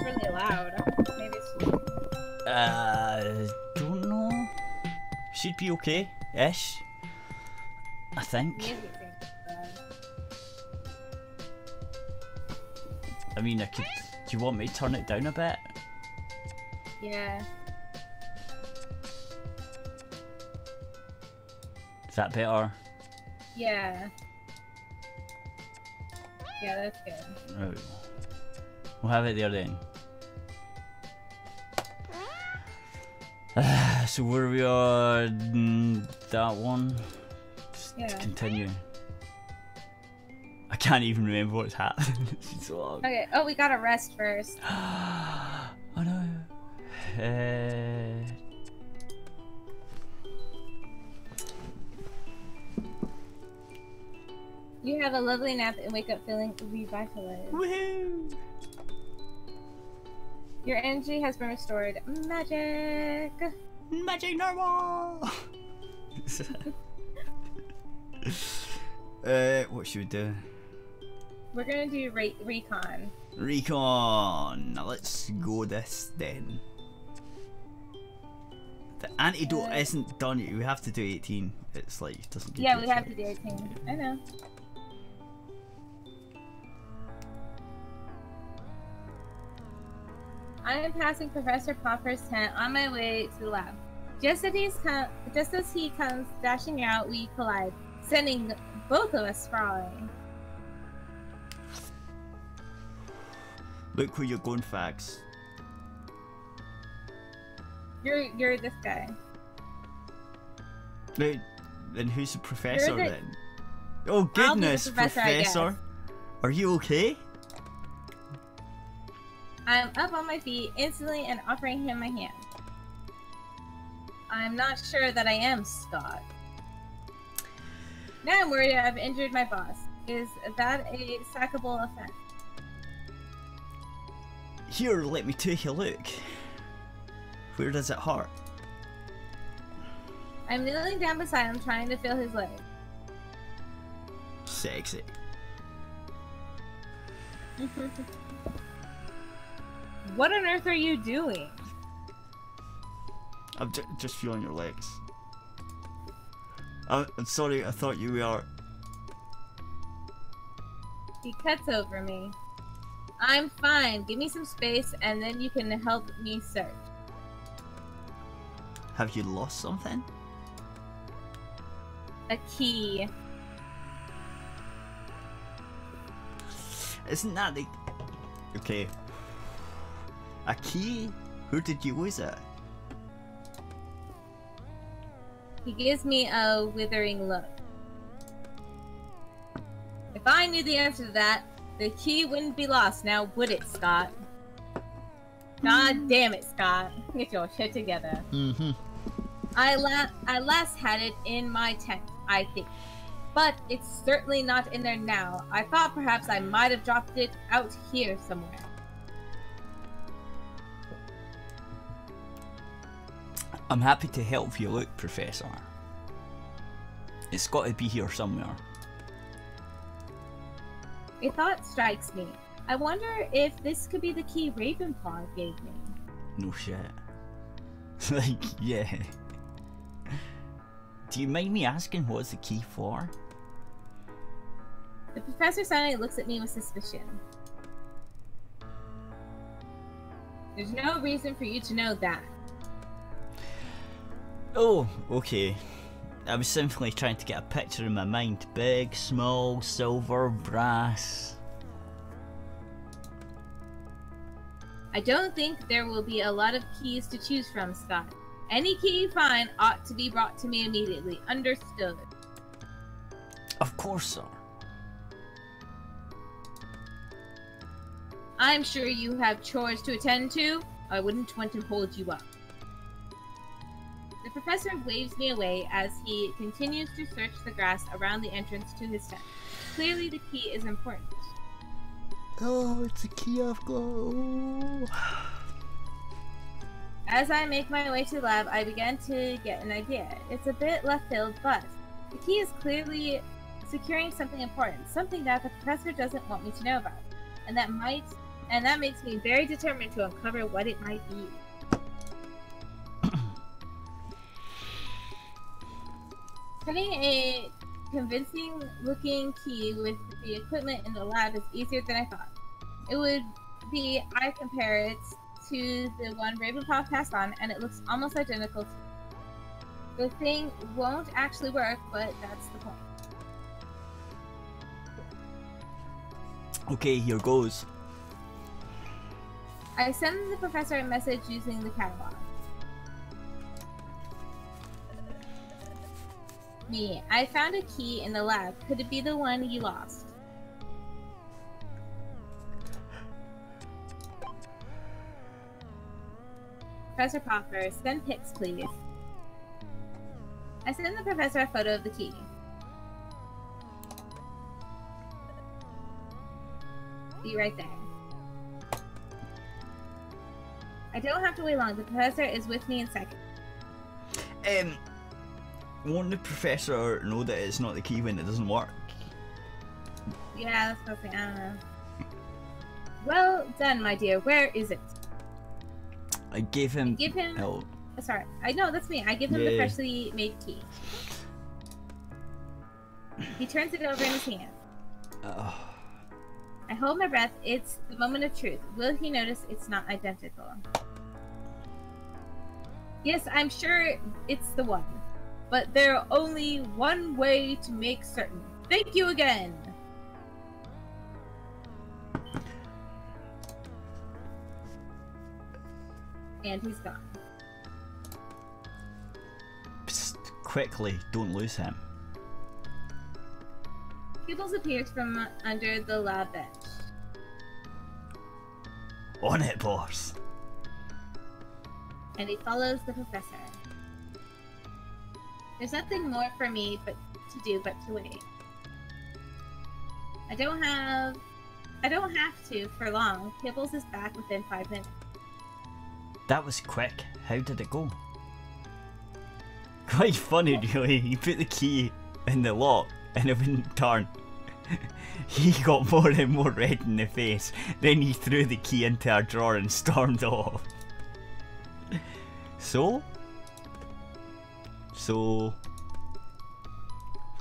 really loud. Maybe it's... Don't know. Should be okay-ish. I think. Music seems bad. I mean, I could... Do you want me to turn it down a bit? Yeah. Is that better? Yeah. Yeah, that's good. Right. We'll have it there then. So where we are, that one. Just Yeah. continue. I can't even remember what's happening. It's so long. Okay. Oh, we gotta rest first. I know. You have a lovely nap and wake up feeling revitalized. Woohoo! Your energy has been restored. Magic! Magic normal! What should we do? We're gonna do recon. Recon! Now let's go this then. The antidote isn't done yet. We have to do 18. It's like, it doesn't give Yeah, you we a have to choice. do 18. I know. I am passing Professor Popper's tent on my way to the lab. Just as he comes dashing out, we collide, sending both of us sprawling. Look where you're going, Fags. You're this guy. Now, then who's the professor the- then? Oh I'll be the goodness, professor, I guess. Professor! Are you okay? I'm up on my feet instantly and offering him my hand. I'm not sure that I am, Scott. Now I'm worried I've injured my boss. Is that a sackable offense? Here, let me take a look. Where does it hurt? I'm kneeling down beside him trying to feel his leg. Sexy. What on earth are you doing? I'm just feeling your legs. I'm sorry, I thought you were... He cuts over me. I'm fine. Give me some space and then you can help me search. Have you lost something? A key. Isn't that the... Okay. A key? Who did you lose it? He gives me a withering look. If I knew the answer to that, the key wouldn't be lost now, would it, Scott? God damn it, Scott. Get your shit together. Mm-hmm. I last had it in my tent, I think. But it's certainly not in there now. I thought perhaps I might have dropped it out here somewhere. I'm happy to help you look, Professor. It's got to be here somewhere. A thought strikes me. I wonder if this could be the key Ravenclaw gave me. No shit. Like, yeah. Do you mind me asking what's the key for? The professor suddenly looks at me with suspicion. There's no reason for you to know that. Oh, okay. I was simply trying to get a picture in my mind. Big, small, silver, brass. I don't think there will be a lot of keys to choose from, Scott. Any key you find ought to be brought to me immediately. Understood. Of course, sir. I'm sure you have chores to attend to. I wouldn't want to hold you up. The professor waves me away as he continues to search the grass around the entrance to his tent. Clearly the key is important. Oh, it's a key I've got. Oh. As I make my way to the lab, I begin to get an idea. It's a bit left field, but the key is clearly securing something important, something that the professor doesn't want me to know about, and and that makes me very determined to uncover what it might be. Putting a convincing-looking key with the equipment in the lab is easier than I thought. It would be, I compare it to the one Ravenpaw passed on, and it looks almost identical to it. The thing won't actually work, but that's the point. Okay, here goes. I send the professor a message using the catalog. Me, I found a key in the lab. Could it be the one you lost? Professor Popper, send pics, please. I send the professor a photo of the key. Be right there. I don't have to wait long. The professor is with me in seconds. Won't the professor know that it's not the key when it doesn't work? Yeah, that's what I don't know. Well done, my dear. Where is it? I gave him. Oh, sorry. I know that's me. I give him the freshly made key. He turns it over in his hand. I hold my breath. It's the moment of truth. Will he notice it's not identical? Yes, I'm sure it's the one. But there's only one way to make certain. Thank you again! And he's gone. Psst, quickly, don't lose him. Pupils appears from under the lab bench. On it, boss! And he follows the professor. There's nothing more for me but to wait. I don't have to for long. Pupils is back within 5 minutes. That was quick. How did it go? Quite funny, really. He put the key in the lock and it wouldn't turn. He got more and more red in the face. Then he threw the key into a drawer and stormed off. So,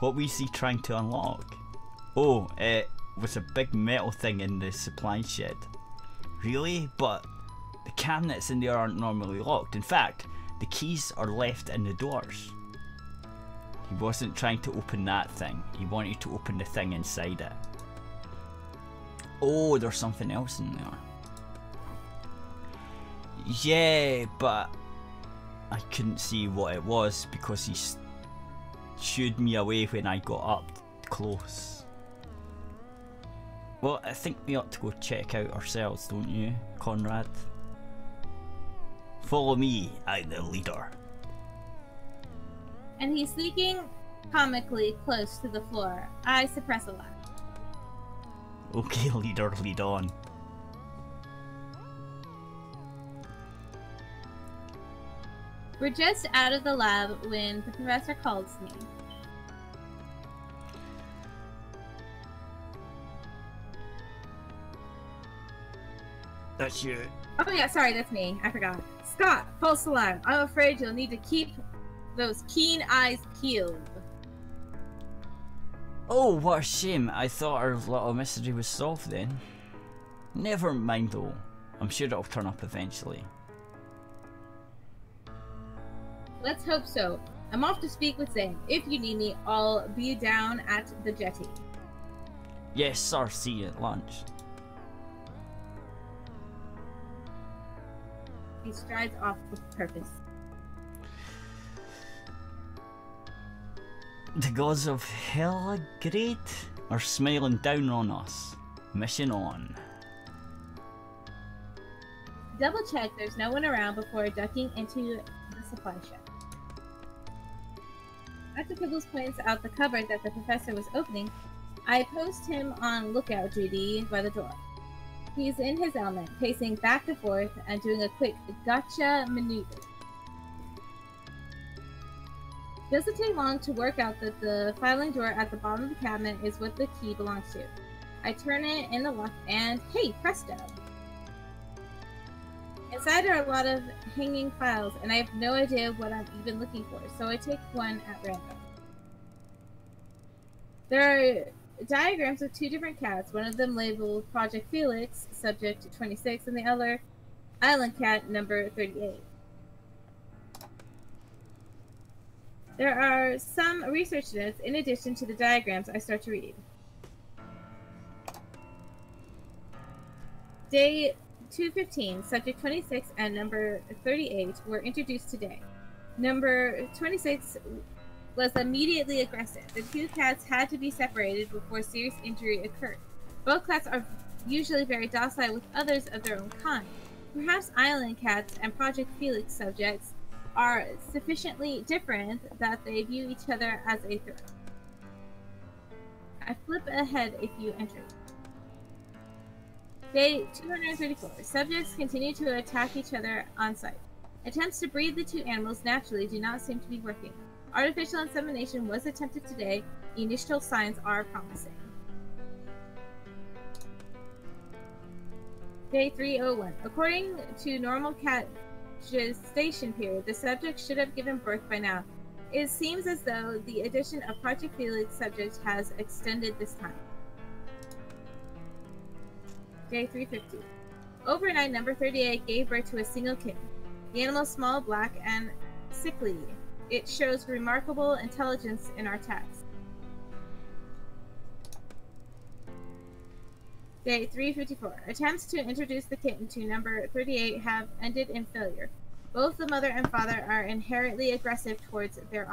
what was he trying to unlock? Oh, it was a big metal thing in the supply shed. Really? But the cabinets in there aren't normally locked. In fact, the keys are left in the doors. He wasn't trying to open that thing. He wanted to open the thing inside it. Oh, there's something else in there. Yeah, but I couldn't see what it was because he shooed me away when I got up close. Well, I think we ought to go check out ourselves, don't you, Conrad? Follow me, I'm the leader. And he's sneaking comically close to the floor. I suppress a laugh. Okay, leader, lead on. We're just out of the lab when the professor calls me. That's you. Oh yeah, sorry, that's me. I forgot. Scott, false alarm. I'm afraid you'll need to keep those keen eyes peeled. Oh, what a shame. I thought our little mystery was solved then. Never mind though. I'm sure it'll turn up eventually. Let's hope so. I'm off to speak with Zane. If you need me, I'll be down at the jetty. Yes, sir. See you at lunch. He strides off with purpose. The gods of Hellagate are smiling down on us. Mission on. Double check there's no one around before ducking into the supply shed. After Kibbles points out the cupboard that the professor was opening, I post him on lookout duty by the door. He's in his element, pacing back and forth and doing a quick gotcha maneuver. Doesn't take long to work out that the filing drawer at the bottom of the cabinet is what the key belongs to. I turn it in the lock and, hey, presto! Inside are a lot of hanging files, and I have no idea what I'm even looking for, so I take one at random. There are diagrams of two different cats, one of them labeled Project Felix, subject 26, and the other Island Cat, number 38. There are some research notes in addition to the diagrams. I start to read. Day 215, subject 26 and number 38 were introduced today. Number 26 was immediately aggressive. The two cats had to be separated before serious injury occurred. Both cats are usually very docile with others of their own kind. Perhaps Island Cats and Project Felix subjects are sufficiently different that they view each other as a threat. I flip ahead a few entries. Day 234. Subjects continue to attack each other on site. Attempts to breed the two animals naturally do not seem to be working. Artificial insemination was attempted today. Initial signs are promising. Day 301. According to normal cat gestation period, the subject should have given birth by now. It seems as though the addition of Project Felix subjects has extended this time. Day 350. Overnight, number 38 gave birth to a single kitten. The animal is small, black, and sickly. It shows remarkable intelligence in our text. Day 354. Attempts to introduce the kitten to number 38 have ended in failure. Both the mother and father are inherently aggressive towards their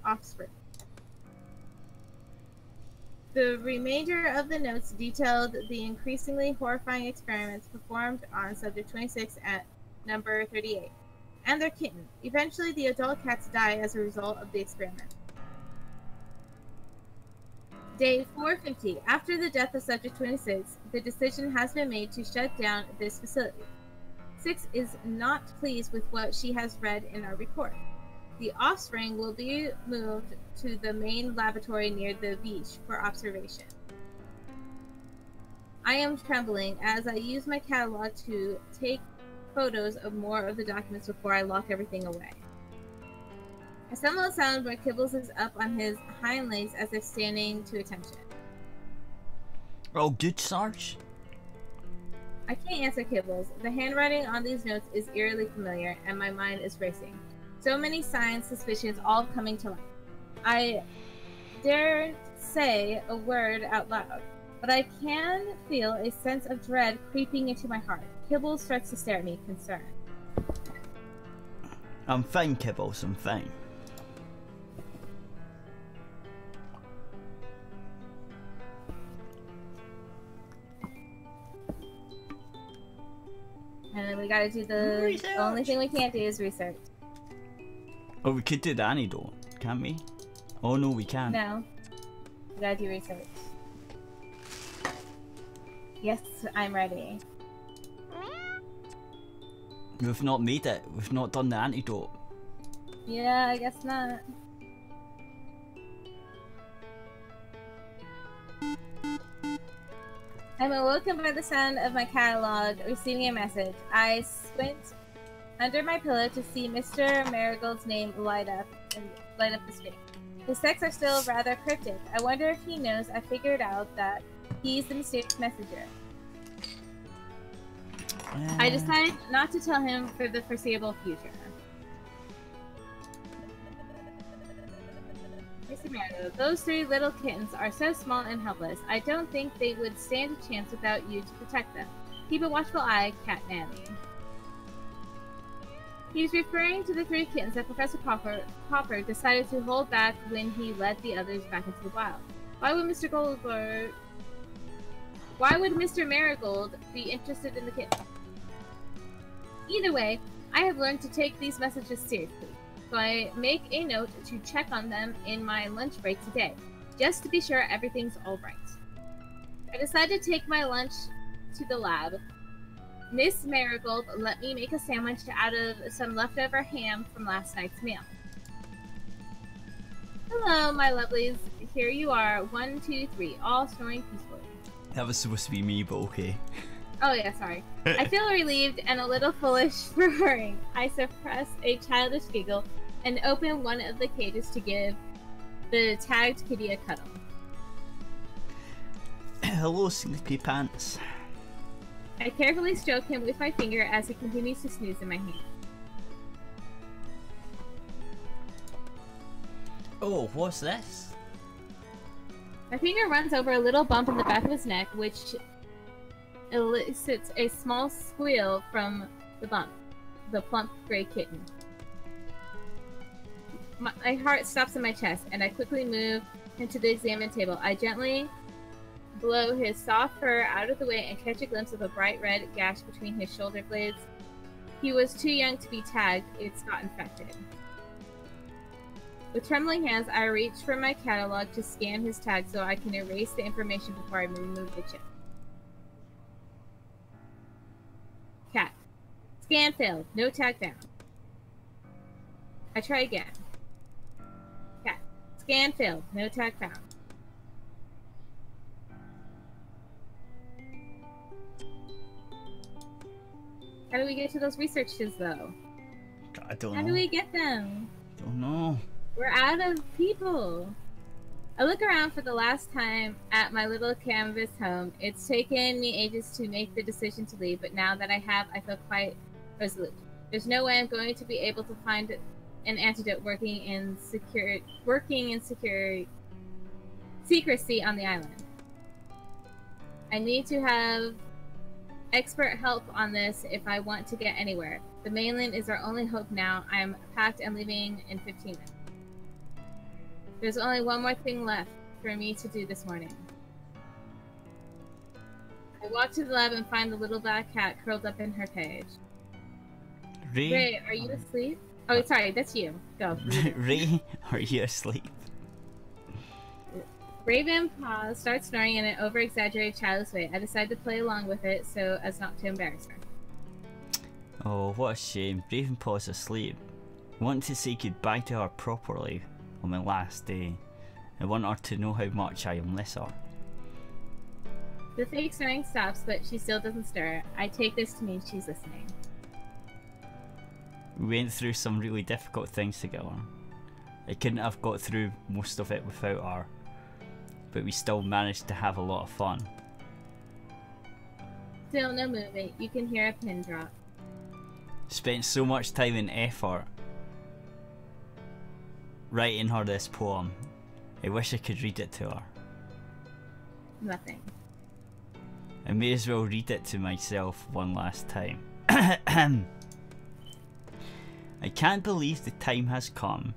offspring. The remainder of the notes detailed the increasingly horrifying experiments performed on subject 26 at number 38 and their kitten. Eventually, the adult cats die as a result of the experiment. Day 450. After the death of subject 26, the decision has been made to shut down this facility. 6 is not pleased with what she has read in our report. The offspring will be moved to the main laboratory near the beach for observation. I am trembling as I use my catalog to take photos of more of the documents before I lock everything away. I stumble a sound where Kibbles is up on his hind legs as if standing to attention. Oh, good, Sarge. I can't answer Kibbles. The handwriting on these notes is eerily familiar, and my mind is racing. So many signs, suspicions, all coming to light. I dare say a word out loud, but I can feel a sense of dread creeping into my heart. Kibbles starts to stare at me, concerned. I'm fine, Kibbles, I'm fine. And then we gotta do the only thing we can't do is research. Oh, we could do the antidote, can't we? Oh no, we can't. No. We gotta do research. Yes, I'm ready. We've not made it. We've not done the antidote. Yeah, I guess not. I'm awoken by the sound of my catalog receiving a message. I squint under my pillow to see Mr. Marigold's name light up the screen. His texts are still rather cryptic. I wonder if he knows I figured out that he's the mysterious messenger. I decide not to tell him for the foreseeable future. Mr. Marigold, those 3 little kittens are so small and helpless. I don't think they would stand a chance without you to protect them. Keep a watchful eye, Cat Nanny. He was referring to the 3 kittens that Professor Popper decided to hold back when he led the others back into the wild. Why would Mr. Marigold be interested in the kittens? Either way, I have learned to take these messages seriously, so I make a note to check on them in my lunch break today, just to be sure everything's alright. I decide to take my lunch to the lab. Miss Marigold let me make a sandwich out of some leftover ham from last night's meal. Hello, my lovelies. Here you are, 1, 2, 3, all snoring peacefully. That was supposed to be me, but okay. Oh yeah, sorry. I feel relieved and a little foolish for worrying. I suppress a childish giggle and open one of the cages to give the tagged kitty a cuddle. Hello, Sleepy Pants. I carefully stroke him with my finger as he continues to snooze in my hand. Oh, what's this? My finger runs over a little bump in the back of his neck, which elicits a small squeal from the bump, the plump gray kitten. My heart stops in my chest, and I quickly move into the examine table. I gently blow his soft fur out of the way and catch a glimpse of a bright red gash between his shoulder blades. He was too young to be tagged. It's not infected. With trembling hands, I reach for my catalog to scan his tag so I can erase the information before I remove the chip. Cat. Scan failed. No tag found. I try again. Cat. Scan failed. No tag found. How do we get to those researches, though? I don't know. How do we get them? Don't know. We're out of people. I look around for the last time at my little canvas home. It's taken me ages to make the decision to leave, but now that I have, I feel quite resolute. There's no way I'm going to be able to find an antidote working in secrecy on the island. I need to have expert help on this if I want to get anywhere. The mainland is our only hope now. I am packed and leaving in 15 minutes. There's only one more thing left for me to do this morning. I walk to the lab and find the little black cat curled up in her cage. Ray, are you asleep? Oh, sorry, that's you. Go. Ray, are you asleep? Raven Paw starts snoring in an over-exaggerated childish way. I decide to play along with it so as not to embarrass her. Oh, what a shame. Ravenpaw's asleep. I want to say goodbye to her properly on my last day. I want her to know how much I miss her. The fake snoring stops, but she still doesn't stir. I take this to mean she's listening. We went through some really difficult things together. I couldn't have got through most of it without her, but we still managed to have a lot of fun. Still no movement. You can hear a pin drop. Spent so much time and effort writing her this poem. I wish I could read it to her. Nothing. I may as well read it to myself one last time. I can't believe the time has come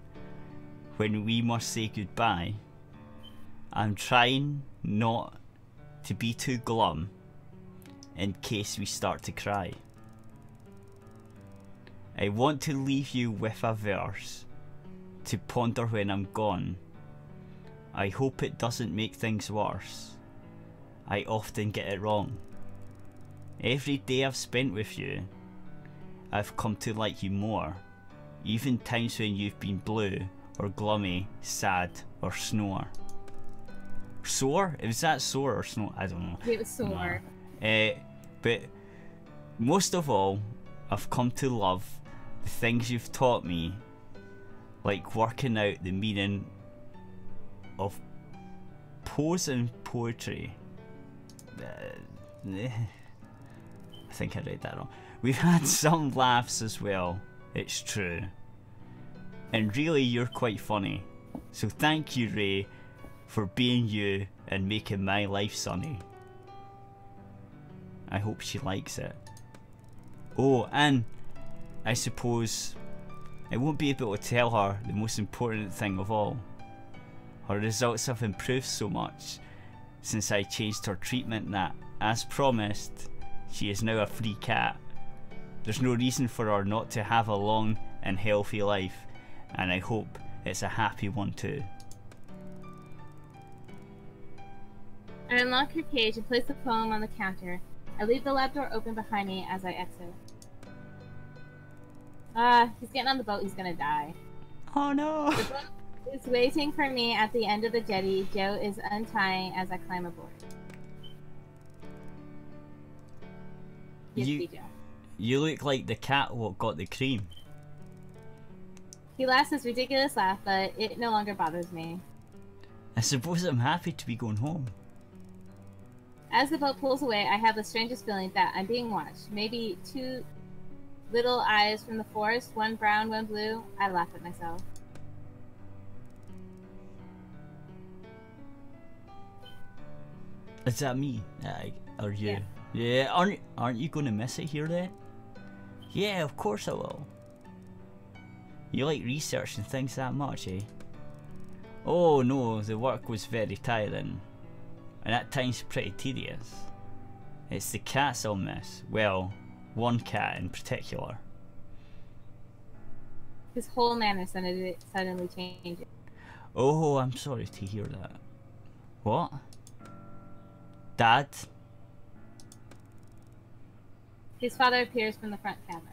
when we must say goodbye. I'm trying not to be too glum in case we start to cry. I want to leave you with a verse to ponder when I'm gone. I hope it doesn't make things worse. I often get it wrong. Every day I've spent with you, I've come to like you more. Even times when you've been blue or glummy, sad or snore. Sore? Was that sore or snow? I don't know. It was sore. But most of all, I've come to love the things you've taught me, like working out the meaning of prose and poetry. I think I read that wrong. We've had some laughs as well, it's true. And really, you're quite funny. So thank you, Ray, for being you and making my life sunny. I hope she likes it. Oh, and I suppose I won't be able to tell her the most important thing of all. Her results have improved so much since I changed her treatment that, as promised, she is now a free cat. There's no reason for her not to have a long and healthy life, and I hope it's a happy one too. I unlock her cage and place the poem on the counter. I leave the lab door open behind me as I exit. He's getting on the boat, he's gonna die. Oh no! The boat is waiting for me at the end of the jetty. Joe is untying as I climb aboard. Yes, You- Joe. You look like the cat what got the cream. He laughs his ridiculous laugh, but it no longer bothers me. I suppose I'm happy to be going home. As the boat pulls away, I have the strangest feeling that I'm being watched. Maybe two little eyes from the forest, one brown, one blue. I laugh at myself. Is that me? Or you? Yeah. Aren't you gonna miss it here then? Yeah, of course I will. You like researching things that much, eh? Oh no, the work was very tiring. And at times pretty tedious. It's the cats I'll miss. Well, one cat in particular. His whole manner suddenly changes. Oh, I'm sorry to hear that. What? Dad? His father appears from the front cabin.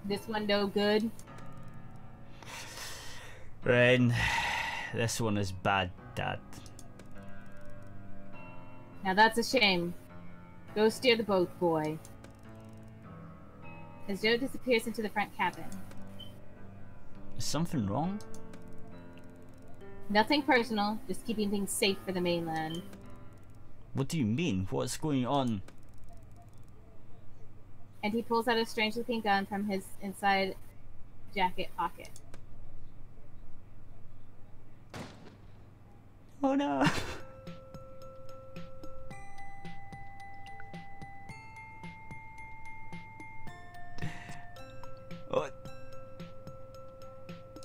This one no good. Ren, this one is bad, Dad. Now that's a shame. Go steer the boat, boy. As Joe disappears into the front cabin. Is something wrong? Nothing personal, just keeping things safe for the mainland. What do you mean? What's going on? And he pulls out a strange looking gun from his inside jacket pocket. Oh no! What?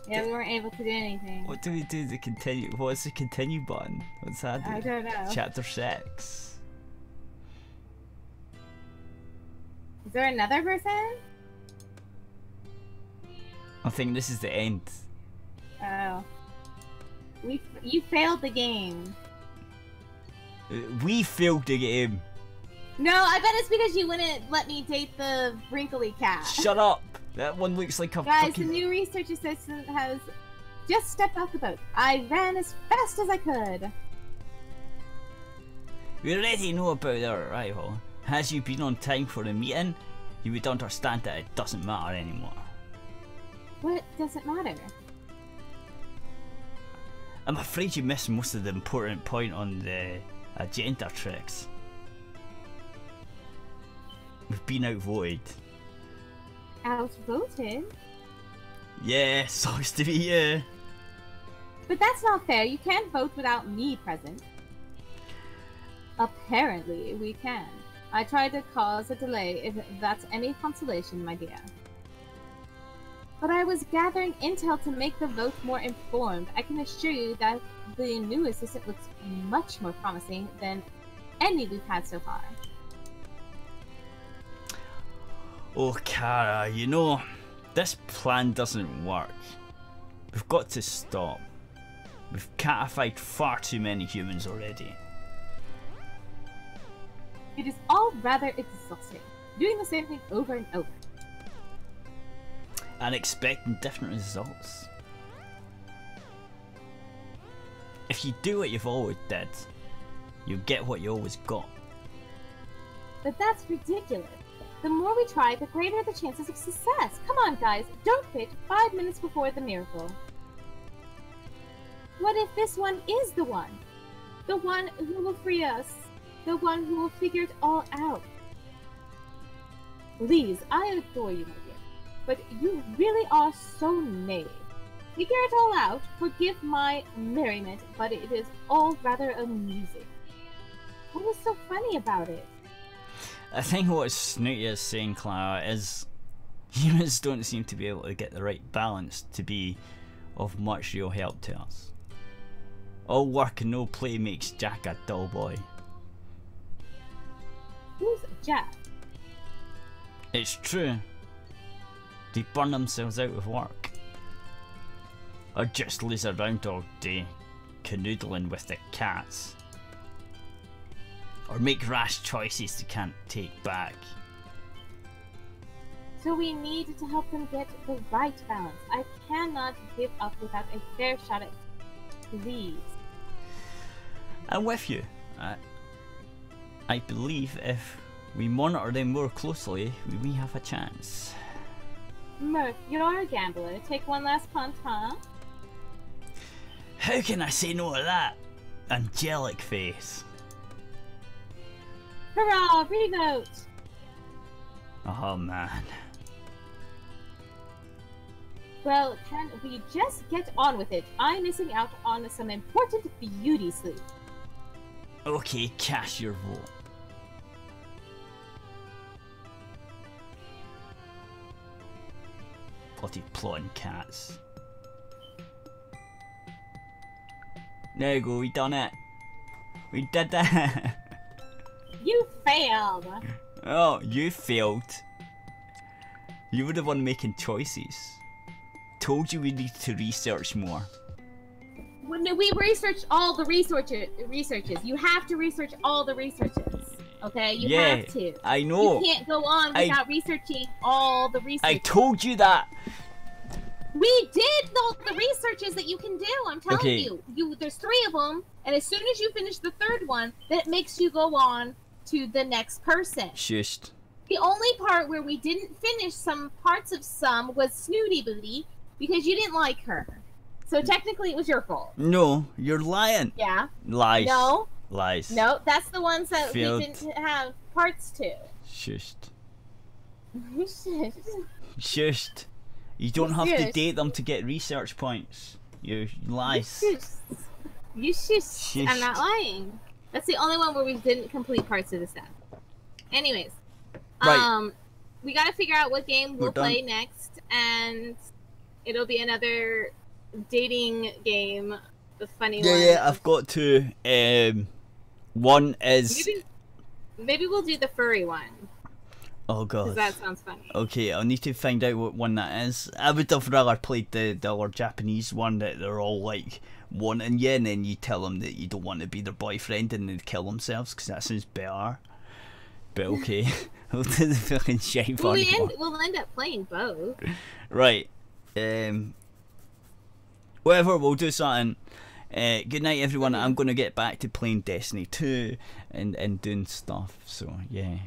Yeah, we weren't able to do anything. What do we do to continue? What's the continue button? What's that do? I don't know. Chapter 6. Is there another person? I think this is the end. Oh. You failed the game. We failed the game. No, I bet it's because you wouldn't let me date the wrinkly cat. Shut up! That one looks like a Guys, fucking... the new research assistant has just stepped off the boat. I ran as fast as I could. We already know about their arrival. Has you been on time for the meeting, you would understand that it doesn't matter anymore. What doesn't matter? I'm afraid you missed most of the important point on the agenda tricks. We've been outvoted. Outvoted? Yeah, sucks to be you. But that's not fair. You can't vote without me present. Apparently, we can. I tried to cause a delay, if that's any consolation, my dear. But I was gathering intel to make the vote more informed. I can assure you that the new assistant looks much more promising than any we've had so far. Oh, Kara, you know, this plan doesn't work. We've got to stop. We've catified far too many humans already. It is all rather exhausting, doing the same thing over and over. And expecting different results. If you do what you've always did, you'll get what you always got. But that's ridiculous. The more we try, the greater the chances of success. Come on, guys, don't quit 5 minutes before the miracle. What if this one is the one? The one who will free us. The one who will figure it all out. Please, I adore you, my dear. But you really are so naive. Figure it all out. Forgive my merriment, but it is all rather amusing. What was so funny about it? I think what Snooty is saying, Clara, is humans don't seem to be able to get the right balance to be of much real help to us. All work and no play makes Jack a dull boy. Who's Jack? It's true. They burn themselves out of work. Or just laze around all day, canoodling with the cats. Or make rash choices they can't take back. So we need to help them get the right balance. I cannot give up without a fair shot at it. Please. I'm with you. I believe if we monitor them more closely, we may have a chance. Murph, you're a gambler. Take one last punt, huh? How can I say no to that? Angelic face. Hurrah! Revote! Oh man. Well, can we just get on with it? I'm missing out on some important beauty sleep. Okay, cast your vote. Bloody plotting cats. There you go, we done it. We did that. You failed! Oh, you failed. You were the one making choices. Told you we need to research more. When we researched all the researches. You have to research all the researches. Okay? You have to. I know. You can't go on without researching all the researches. I told you that. We did all the researches that you can do. I'm telling you. There's 3 of them, and as soon as you finish the 3rd one, that makes you go on to the next person. Shushed. The only part where we didn't finish some parts of some was Snooty Booty because you didn't like her. So technically, it was your fault. No, you're lying. Yeah. Lies. No. Lies. No, that's the ones that Failed. we didn't have parts to. Shushed. Shushed. Shushed. You don't have to date them to get research points. You lies. You shushed. I'm not lying. That's the only one where we didn't complete parts of the stuff. Anyways. Right. We gotta figure out what game we'll play next, and it'll be another dating game. The funny one. Yeah, I've got 2. One is... Maybe we'll do the furry one. Oh god. Because that sounds funny. Okay, I'll need to find out what one that is. I would have rather played the other Japanese one that they're all like wanting you, and then you tell them that you don't want to be their boyfriend and they kill themselves, because that sounds better. But okay, we'll do the fucking shite Well, one. we'll end up playing both. Right. Whatever, we'll do something. Good night, everyone. I'm going to get back to playing Destiny 2 and doing stuff, so yeah.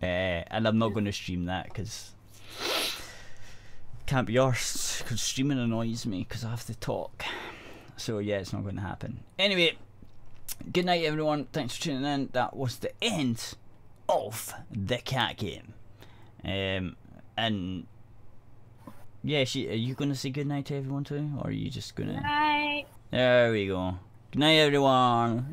And I'm not going to stream that because can't be arsed, because streaming annoys me because I have to talk. So yeah, it's not going to happen. Anyway, good night, everyone. Thanks for tuning in. That was the end of the cat game. And yeah, are you going to say good night to everyone too, or are you just going to? Good night. There we go. Good night, everyone.